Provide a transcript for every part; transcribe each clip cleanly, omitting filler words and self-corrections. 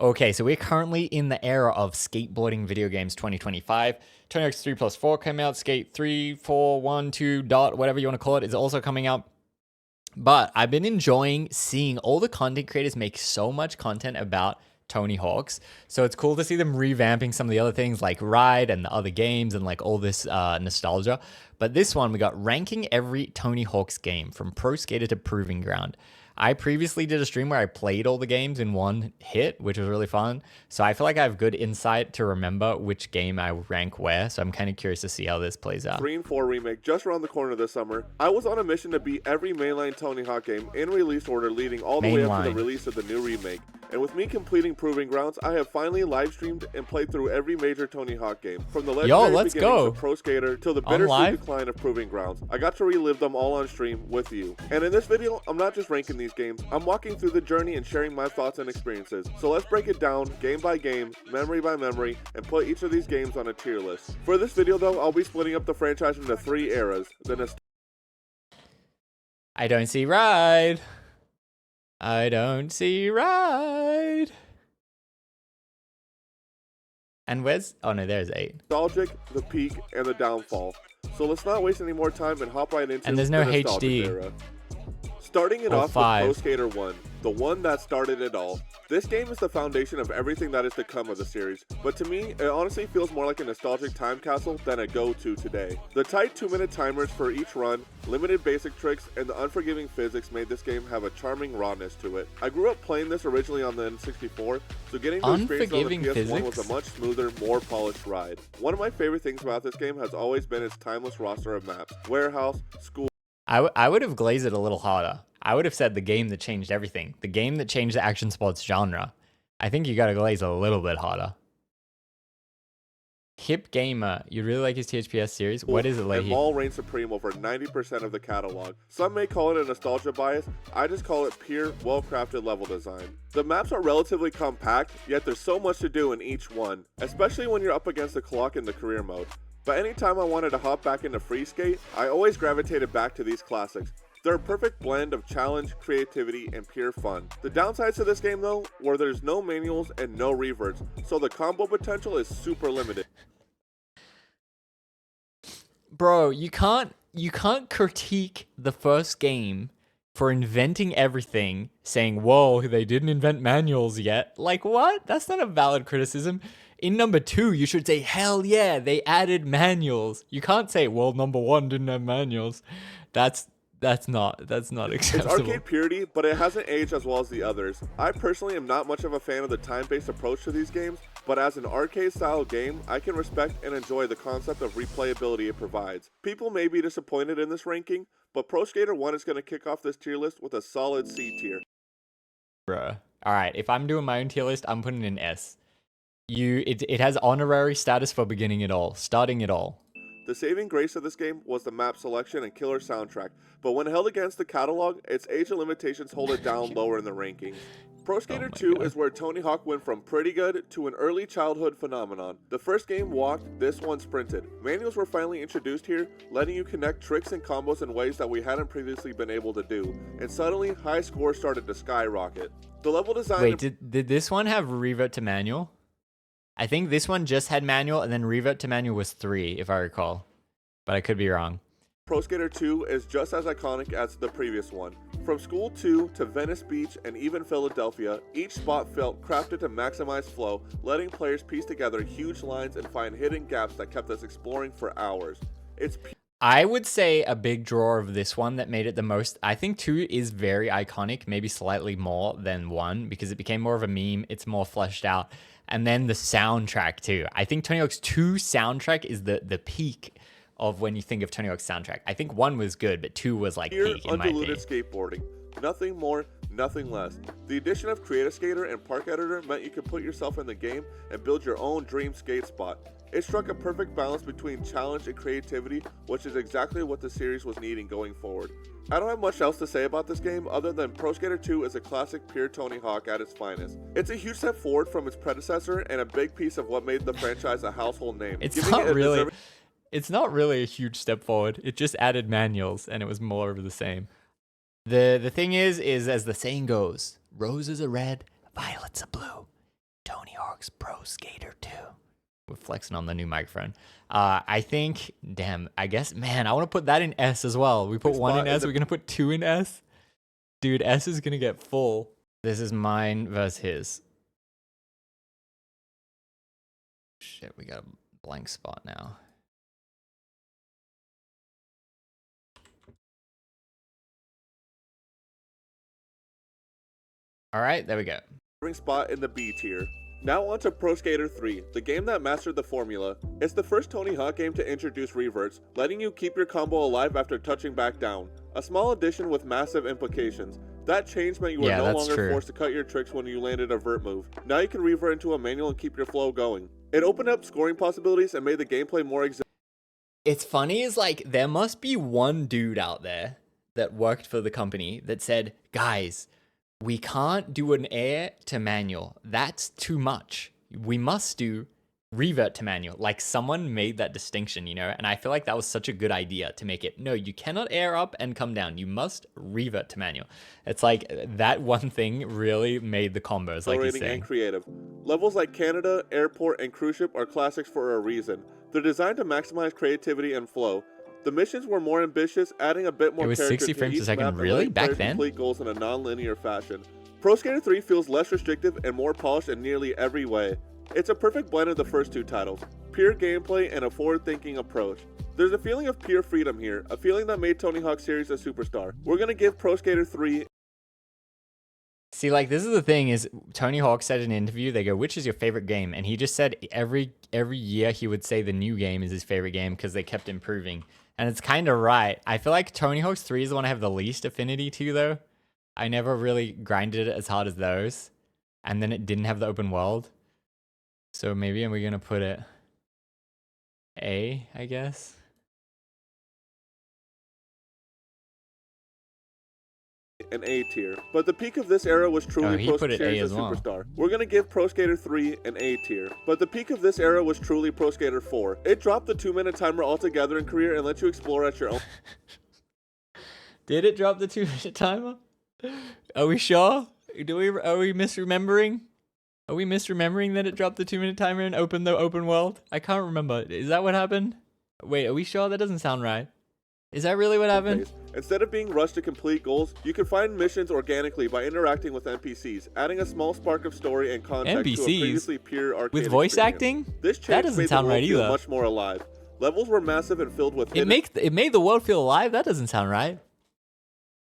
Okay, so we're currently in the era of skateboarding video games 2025. Tony Hawk's 3 plus 4 came out. Skate 3, 4, 1, 2, dot, whatever you want to call it, is also coming out. But I've been enjoying seeing all the content creators make so much content about Tony Hawk's. So it's cool to see them revamping some of the other things like Ride and the other games and like all this nostalgia. But this one, we got ranking every Tony Hawk's game from Pro Skater to Proving Ground. I previously did a stream where I played all the games in one hit, which was really fun. So I feel like I have good insight to remember which game I rank where. So I'm kind of curious to see how this plays out. 3 and 4 remake just around the corner this summer. I was on a mission to beat every mainline Tony Hawk game in release order leading all the way up to the release of the new remake. And with me completing Proving Grounds, I have finally live streamed and played through every major Tony Hawk game. From the legendary beginnings of Pro Skater till the bittersweet decline of Proving Grounds. I got to relive them all on stream with you. And in this video, I'm not just ranking these games, I'm walking through the journey and sharing my thoughts and experiences. So let's break it down game by game, memory by memory, and put each of these games on a tier list. For this video though, I'll be splitting up the franchise into 3 eras. I don't see Ride. I don't see Ride. And where's... Oh no, there's 8. Nostalgic, the peak, and the downfall. So let's not waste any more time and hop right into and there's no the HD. Era. Starting it off with Pro Skater 1, the one that started it all. This game is the foundation of everything that is to come of the series, but to me, it honestly feels more like a nostalgic time capsule than a go-to today. The tight 2-minute timers for each run, limited basic tricks, and the unforgiving physics made this game have a charming rawness to it. I grew up playing this originally on the N64, so getting to experience it on the PS1 was a much smoother, more polished ride. One of my favorite things about this game has always been its timeless roster of maps: warehouse, school. I would have glazed it a little harder. I would have said the game that changed everything. The game that changed the action sports genre. I think you gotta glaze a little bit harder. Hip Gamer, you really like his THPS series? What is it, like? Mall reigns supreme over 90% of the catalog. Some may call it a nostalgia bias, I just call it pure, well-crafted level design. The maps are relatively compact, yet there's so much to do in each one, especially when you're up against the clock in the career mode. But anytime I wanted to hop back into free skate, I always gravitated back to these classics. They're a perfect blend of challenge, creativity, and pure fun. The downsides to this game though, were there's no manuals and no reverts, so the combo potential is super limited. Bro, you can't critique the first game for inventing everything, saying, whoa, they didn't invent manuals yet. Like, what? That's not a valid criticism. In number 2, you should say, hell yeah, they added manuals. You can't say, well, number 1 didn't have manuals. That's not acceptable. It's arcade purity, but it hasn't aged as well as the others. I personally am not much of a fan of the time-based approach to these games, but as an arcade-style game, I can respect and enjoy the concept of replayability it provides. People may be disappointed in this ranking, but Pro Skater 1 is going to kick off this tier list with a solid C tier. Bruh. Alright, if I'm doing my own tier list, I'm putting in S. It has honorary status for beginning it all, starting it all. The saving grace of this game was the map selection and killer soundtrack, but when held against the catalog, its age limitations hold it down lower in the rankings. Pro Skater 2 is where Tony Hawk went from pretty good to an early childhood phenomenon. The first game walked, this one sprinted. Manuals were finally introduced here, letting you connect tricks and combos in ways that we hadn't previously been able to do, and suddenly high scores started to skyrocket. The level design... Wait, did this one have revert to manual? I think this one just had manual, and then revert to manual was 3, if I recall. But I could be wrong. Pro Skater 2 is just as iconic as the previous one. From School 2 to Venice Beach and even Philadelphia, each spot felt crafted to maximize flow, letting players piece together huge lines and find hidden gaps that kept us exploring for hours. I would say a big draw of this one that made it the most, I think 2 is very iconic, maybe slightly more than 1, because it became more of a meme, it's more fleshed out. And then the soundtrack too. I think Tony Hawk's 2 soundtrack is the peak of when you think of Tony Hawk's soundtrack. I think 1 was good, but 2 was like peak in my opinion. Skateboarding. Nothing more, nothing less. The addition of Create a Skater and Park Editor meant you could put yourself in the game and build your own dream skate spot. It struck a perfect balance between challenge and creativity, which is exactly what the series was needing going forward. I don't have much else to say about this game other than Pro Skater 2 is a classic pure Tony Hawk at its finest. It's a huge step forward from its predecessor and a big piece of what made the franchise a household name. It's not really a huge step forward. It just added manuals and it was more of the same. The thing is as the saying goes, roses are red, violets are blue. Hawk's Pro Skater 2. We're flexing on the new microphone. I think, damn, I guess, man, I want to put that in S as well. We put 1 in S, we're going to put 2 in S. Dude, S is going to get full. This is mine versus his. Shit, we got a blank spot now. All right, there we go. Spot in the B tier. Now on to Pro Skater 3, the game that mastered the formula. It's the first Tony Hawk game to introduce reverts, letting you keep your combo alive after touching back down. A small addition with massive implications. That change meant you were no longer forced to cut your tricks when you landed a vert move. Now you can revert into a manual and keep your flow going. It opened up scoring possibilities and made the gameplay more It's funny is like there must be one dude out there that worked for the company that said, guys, we can't do an air to manual. That's too much. We must do revert to manual. Like someone made that distinction, you know? And I feel like that was such a good idea to make it, no, you cannot air up and come down. You must revert to manual. It's like that one thing really made the combos, like you're saying. And creative. Levels like Canada, Airport, and Cruise Ship are classics for a reason. They're designed to maximize creativity and flow. The missions were more ambitious, adding a bit more character to each map. It was 60 frames a second, really? Back then? Complete goals in a non-linear fashion. Pro Skater 3 feels less restrictive and more polished in nearly every way. It's a perfect blend of the first two titles, pure gameplay and a forward-thinking approach. There's a feeling of pure freedom here, a feeling that made Tony Hawk series a superstar. We're gonna give Pro Skater 3... See, like, this is the thing, is Tony Hawk said in an interview, they go, which is your favorite game? And he just said every year he would say the new game is his favorite game because they kept improving. And it's kind of right. I feel like Tony Hawk's 3 is the one I have the least affinity to, though. I never really grinded it as hard as those. And then it didn't have the open world. So maybe we're going to put it A, I guess. An A tier. But the peak of this era was truly Pro Skater Superstar. We're gonna give Pro Skater 3 an A tier. But the peak of this era was truly Pro Skater 4. It dropped the 2-minute timer altogether in career and let you explore at your own. Did it drop the 2-minute timer? Are we sure? Are we misremembering? Are we misremembering that it dropped the 2-minute timer and opened the open world? I can't remember. Is that what happened? Wait, are we sure? That doesn't sound right. Is that really what happened? Instead of being rushed to complete goals, you can find missions organically by interacting with NPCs, adding a small spark of story and context to a previously pure arcade with voice acting? This that doesn't sound right either. Much more alive. Levels were massive and filled with it made the world feel alive? That doesn't sound right.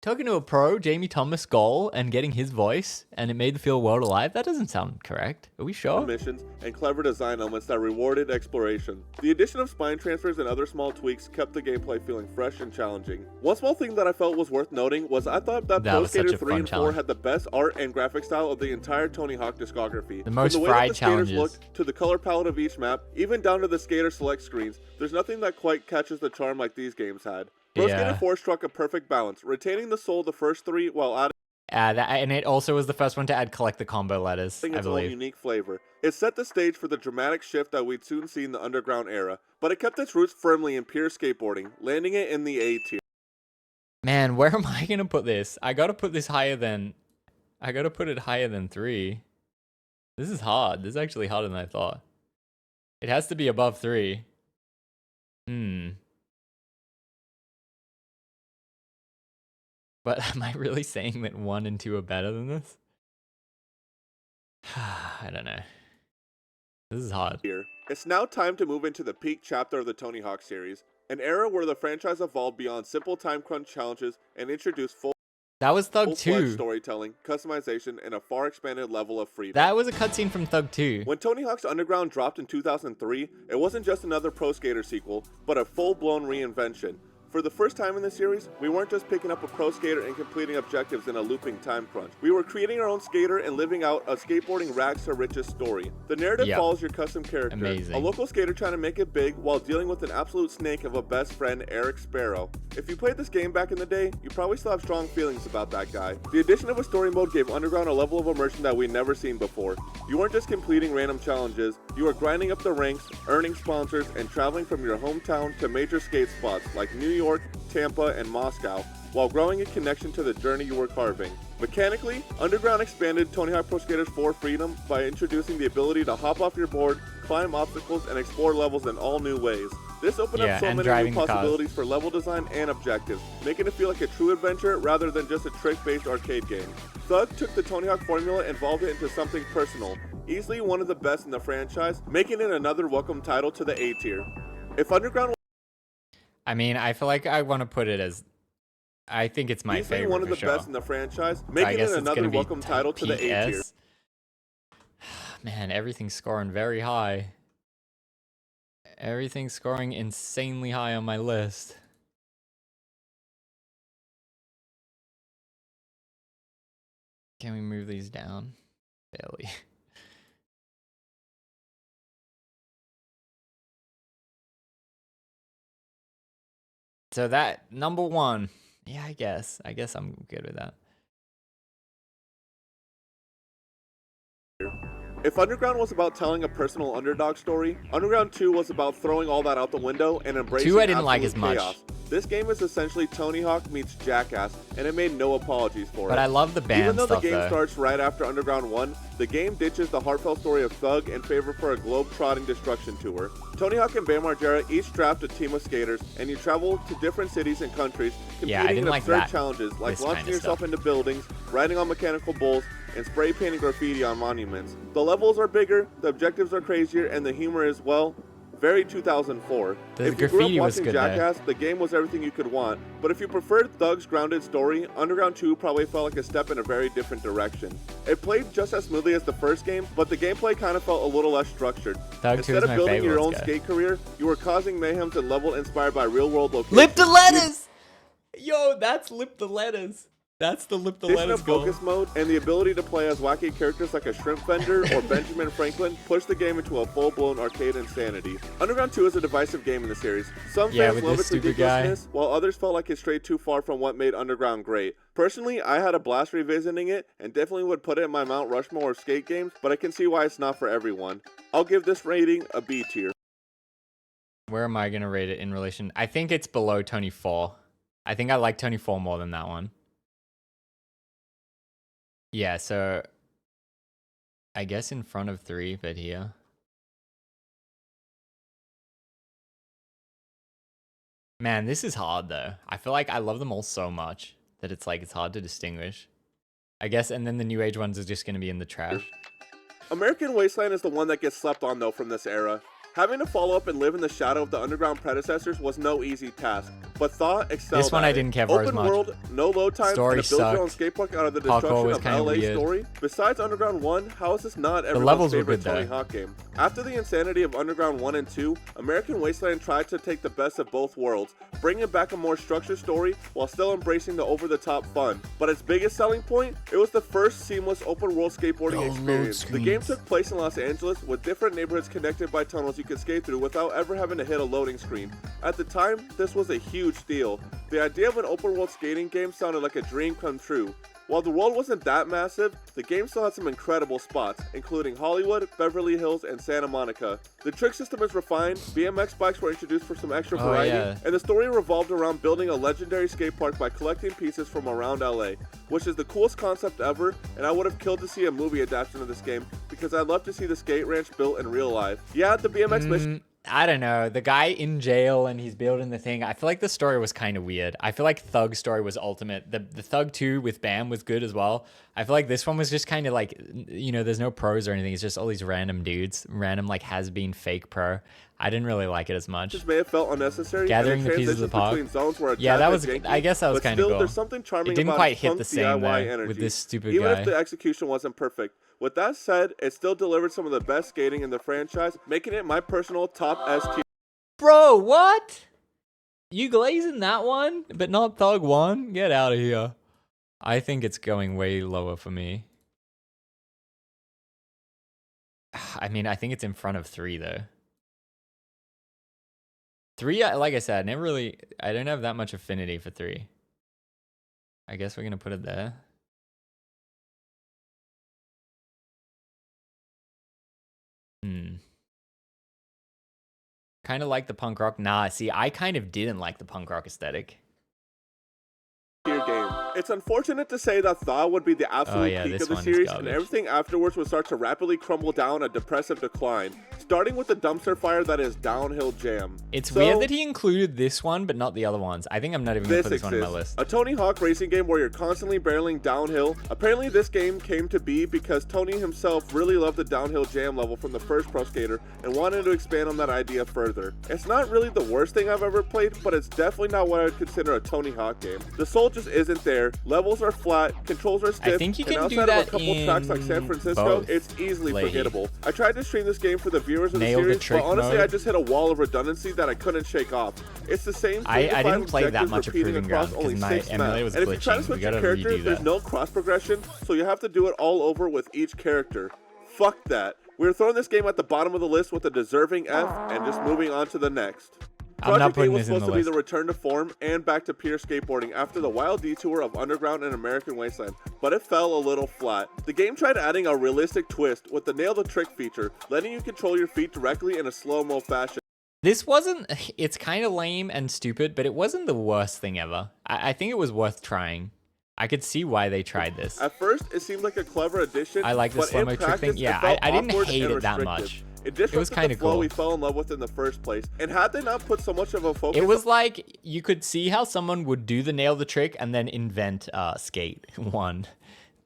Talking to a pro, Jamie Thomas goal, and getting his voice, and it made the feel world alive? That doesn't sound correct. Are we sure? Missions and clever design elements that rewarded exploration. The addition of spine transfers and other small tweaks kept the gameplay feeling fresh and challenging. One small thing that I felt was worth noting was I thought that Pro Skater 3 and 4 had the best art and graphic style of the entire Tony Hawk discography. The most fried challenges. Looked, to the color palette of each map, even down to the skater select screens, there's nothing that quite catches the charm like these games had. Pro Skater 4 struck a perfect balance, retaining the soul of the first three while adding and it also was the first one to add collect the combo letters, I believe. Its own unique flavor. It set the stage for the dramatic shift that we'd soon see in the underground era, but it kept its roots firmly in pure skateboarding, landing it in the A tier. Man, where am I gonna put this? I gotta put this higher than... I gotta put it higher than 3. This is hard. This is actually harder than I thought. It has to be above 3. But am I really saying that 1 and 2 are better than this? I don't know. This is hard. It's now time to move into the peak chapter of the Tony Hawk series, an era where the franchise evolved beyond simple time crunch challenges and introduced that was Thug 2. Storytelling, customization, and a far expanded level of freedom. That was a cutscene from Thug 2. When Tony Hawk's Underground dropped in 2003, it wasn't just another Pro Skater sequel, but a full-blown reinvention. For the first time in the series, we weren't just picking up a pro skater and completing objectives in a looping time crunch. We were creating our own skater and living out a skateboarding rags to riches story. The narrative follows your custom character, a local skater trying to make it big while dealing with an absolute snake of a best friend, Eric Sparrow. If you played this game back in the day, you probably still have strong feelings about that guy. The addition of a story mode gave Underground a level of immersion that we'd never seen before. You weren't just completing random challenges, you were grinding up the ranks, earning sponsors, and traveling from your hometown to major skate spots like New York, Tampa, and Moscow, while growing a connection to the journey you were carving. Mechanically, Underground expanded Tony Hawk Pro Skater 4 Freedom by introducing the ability to hop off your board, climb obstacles, and explore levels in all new ways. This opened up so many new possibilities for level design and objectives, making it feel like a true adventure rather than just a trick-based arcade game. Thug took the Tony Hawk formula and evolved it into something personal, easily one of the best in the franchise, making it another welcome title to the A tier. If Underground, I mean, I feel like I want to put it as, I think it's my favorite one of the for sure. best in the franchise, making it another welcome title to the A tier. Man, everything's scoring very high. Everything's scoring insanely high on my list. Can we move these down? Barely. So that, number one. Yeah, I guess I'm good with that. If Underground was about telling a personal underdog story, Underground 2 was about throwing all that out the window and embracing 2 I didn't like as chaos. much. This game is essentially Tony Hawk meets Jackass, and it made no apologies for it. But I love the band Even though stuff, the game though. starts right after Underground 1, the game ditches the heartfelt story of Thug in favor for a globe-trotting destruction tour. Tony Hawk and Bam Margera each draft a team of skaters, and you travel to different cities and countries, competing in absurd challenges like launching yourself into buildings, riding on mechanical bulls, and spray painting graffiti on monuments. The levels are bigger, the objectives are crazier, and the humor is, well, very 2004. If you grew up watching Jackass, the game was everything you could want, but if you preferred Thug's grounded story, Underground 2 probably felt like a step in a very different direction. It played just as smoothly as the first game, but the gameplay kind of felt a little less structured. Instead of building your own skate career, you were causing mayhems in level inspired by real-world locations. Lip the letters! Yo, that's Lip the letters. That's the Lip the letters goal. Focus mode and the ability to play as wacky characters like a shrimp vendor or Benjamin Franklin push the game into a full-blown arcade insanity. Underground 2 is a divisive game in the series. Some fans love its ridiculousness, while others felt like it strayed too far from what made Underground great. Personally, I had a blast revisiting it and definitely would put it in my Mount Rushmore of skate games, but I can see why it's not for everyone. I'll give this rating a B tier. Where am I going to rate it in relation? I think it's below Tony 4. I think I like Tony 4 more than that one. Yeah, so I guess in front of 3, but here. Man, this is hard though. I feel like I love them all so much that it's like it's hard to distinguish. I guess, and then the new age ones are just going to be in the trash. American Wasteland is the one that gets slept on though from this era. Having to follow up and live in the shadow of the Underground predecessors was no easy task, but Thought excelled. This one I didn't care for as much. Open world, no load times, and a build your own skate park out of the destruction of LA story. Besides Underground 1, how is this not everyone's favorite Tony Hawk game? After the insanity of Underground 1 and 2, American Wasteland tried to take the best of both worlds, bringing back a more structured story while still embracing the over-the-top fun. But its biggest selling point, it was the first seamless open-world skateboarding experience. The game took place in Los Angeles with different neighborhoods connected by tunnels you could skate through without ever having to hit a loading screen. At the time, this was a huge deal. The idea of an open world skating game sounded like a dream come true. While the world wasn't that massive, the game still had some incredible spots, including Hollywood, Beverly Hills, and Santa Monica. The trick system is refined, BMX bikes were introduced for some extra variety, and the story revolved around building a legendary skate park by collecting pieces from around LA, which is the coolest concept ever, and I would have killed to see a movie adaptation of this game, because I'd love to see the skate ranch built in real life. Yeah, the BMX mission... I don't know. The guy in jail and he's building the thing. I feel like the story was kind of weird. I feel like Thug's story was ultimate. The Thug 2 with Bam was good as well. I feel like this one was just kind of like, you know, there's no pros or anything. It's just all these random dudes. Random like has-been fake pro. I didn't really like it as much. Just may have felt unnecessary. Gathering the pieces of the park. Yeah, that was. I guess that was kind of cool. There's something charming it didn't about quite hit the same DIY with this stupid even guy. If the execution wasn't perfect. With that said, it still delivered some of the best skating in the franchise, making it my personal top S tier. Bro, what? You glazing that one, but not Thug 1? Get out of here. I think it's going way lower for me. I mean, I think it's in front of 3, though. 3, like I said, I don't have that much affinity for 3. I guess we're going to put it there. Kind of like the punk rock. Nah, see, I kind of didn't like the punk rock aesthetic. Game. It's unfortunate to say that Thaw would be the absolute peak of the series, and everything afterwards would start to rapidly crumble down a depressive decline, starting with the dumpster fire that is Downhill Jam. It's weird that he included this one, but not the other ones. I think I'm not even going to put this one on my list. A Tony Hawk racing game where you're constantly barreling downhill. Apparently this game came to be because Tony himself really loved the Downhill Jam level from the first Pro Skater and wanted to expand on that idea further. It's not really the worst thing I've ever played, but it's definitely not what I would consider a Tony Hawk game. The soul just isn't there. Levels are flat, controls are stiff, I think you can and do outside that of a couple tracks like San Francisco, it's easily forgettable. I tried to stream this game for the viewers of the series, but honestly I just hit a wall of redundancy that I couldn't shake off. It's the same thing. I didn't play that much of Proving Ground because my emulator was glitching. And if you try to switch your characters, there's no cross progression, so you have to do it all over with each character. Fuck that. We're throwing this game at the bottom of the list with a deserving F and just moving on to the next. Project 8 was supposed to be the return to form and back to pure skateboarding after the wild detour of Underground and American Wasteland, but it fell a little flat. The game tried adding a realistic twist with the Nail the Trick feature, letting you control your feet directly in a slow-mo fashion. This wasn't, it's kind of lame and stupid, but it wasn't the worst thing ever. I think it was worth trying. I could see why they tried this. At first, it seemed like a clever addition, I like the slow-mo trick thing. Yeah, I didn't hate it that much. It disrupted the flow we fell in love with in the first place. And had they not put so much of a focus... It was like, you could see how someone would do the Nail the Trick and then invent Skate 1.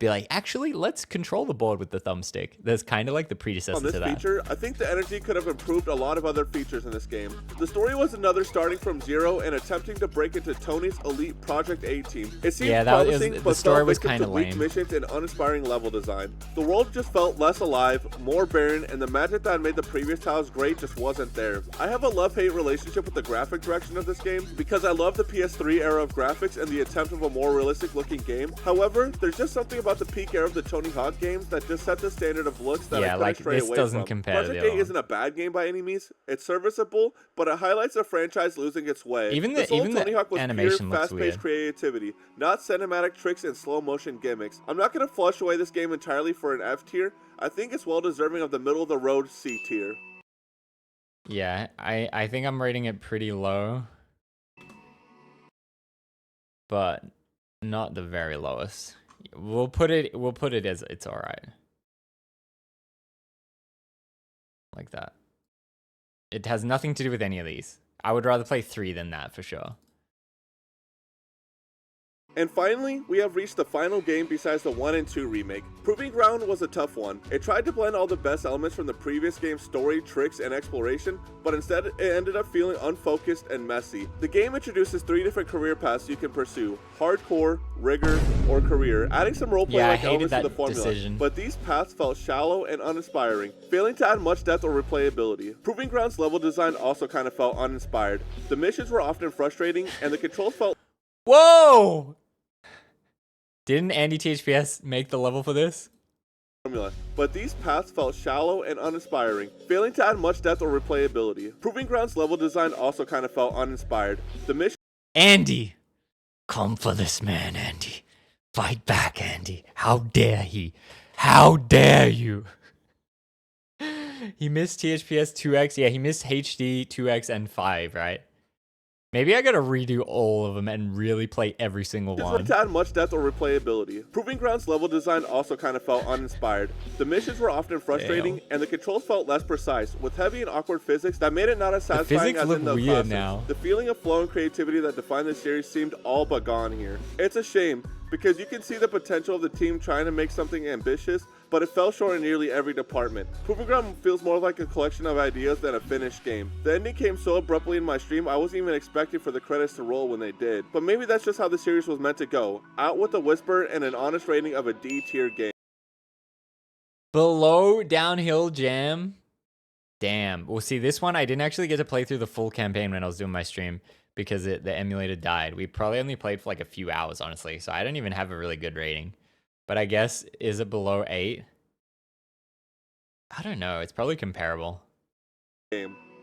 Be like, actually, let's control the board with the thumbstick. That's kind of like the predecessor to that. Feature, I think the energy could have improved a lot of other features in this game. The story was another starting from zero and attempting to break into Tony's elite Project 8 team. It seemed promising, but the story was kind of lame. Missions and uninspiring level design. The world just felt less alive, more barren, and the magic that made the previous titles great just wasn't there. I have a love-hate relationship with the graphic direction of this game because I love the PS3 era of graphics and the attempt of a more realistic-looking game. However, there's just something about the peak era of the Tony Hawk games that just set the standard of looks that I couldn't stray away from. Project 8 isn't a bad game by any means. It's serviceable, but it highlights a franchise losing its way. Even the Tony Hawk was animation pure, looks weird. fast-paced creativity, not cinematic tricks and slow-motion gimmicks. I'm not going to flush away this game entirely for an F tier. I think it's well deserving of the middle-of-the-road C tier. Yeah, I think I'm rating it pretty low, but not the very lowest. We'll put it as it's all right. Like that. It has nothing to do with any of these. I would rather play 3 than that for sure. And finally, we have reached the final game besides the 1 and 2 remake. Proving Ground was a tough one. It tried to blend all the best elements from the previous game's story, tricks, and exploration, but instead it ended up feeling unfocused and messy. The game introduces 3 different career paths you can pursue: hardcore, rigor, or career, adding some roleplay-like elements to the formula. But these paths felt shallow and uninspiring, failing to add much depth or replayability. Proving Ground's level design also kind of felt uninspired. The missions were often frustrating, and the controls felt... Whoa! Didn't Andy THPS make the level for this? But these paths felt shallow and uninspiring, failing to add much depth or replayability. Proving Ground's level design also kind of felt uninspired. The mission... Andy! Come for this man, Andy. Fight back, Andy. How dare he? How dare you? He missed THPS 2x. Yeah, he missed HD 2x and 5, right? Maybe I gotta redo all of them and really play every single one. To add much depth or replayability. Proving Ground's level design also kind of felt uninspired. The missions were often frustrating, and the controls felt less precise, with heavy and awkward physics that made it not as satisfying as in the classics. Now. The feeling of flow and creativity that defined this series seemed all but gone here. It's a shame, because you can see the potential of the team trying to make something ambitious, but it fell short in nearly every department. Proving Ground feels more like a collection of ideas than a finished game. The ending came so abruptly in my stream, I wasn't even expecting for the credits to roll when they did. But maybe that's just how the series was meant to go, out with a whisper and an honest rating of a D tier game. Below Downhill Jam? Damn. Well, see, this one I didn't actually get to play through the full campaign when I was doing my stream because the emulator died. We probably only played for like a few hours, honestly, so I don't even have a really good rating. But I guess, is it below 8? I don't know. It's probably comparable.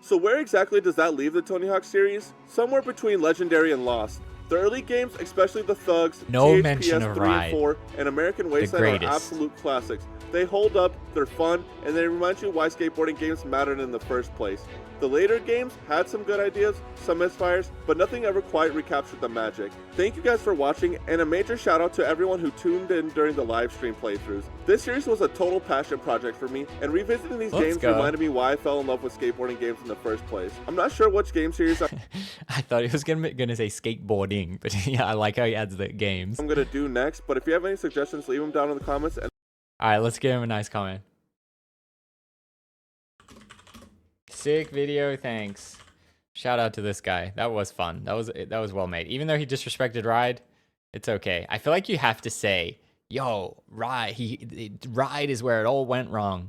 So where exactly does that leave the Tony Hawk series? Somewhere between legendary and lost. The early games, especially the Thugs, No THPS mention of 3 Ride. and 4, and American Wasteland are greatest. absolute classics. They hold up, they're fun, and they remind you why skateboarding games mattered in the first place. The later games had some good ideas, some misfires, but nothing ever quite recaptured the magic. Thank you guys for watching, and a major shout out to everyone who tuned in during the live stream playthroughs. This series was a total passion project for me, and revisiting these games reminded me why I fell in love with skateboarding games in the first place. I'm not sure which game series I thought he was gonna say skateboarding, but yeah, I like how he adds the games. I'm gonna do next, but if you have any suggestions, leave them down in the comments. All right, let's give him a nice comment. Sick video, thanks. Shout out to this guy. That was fun. That was well made. Even though he disrespected Ride, it's okay. I feel like you have to say, "Yo, Ride. Ride is where it all went wrong."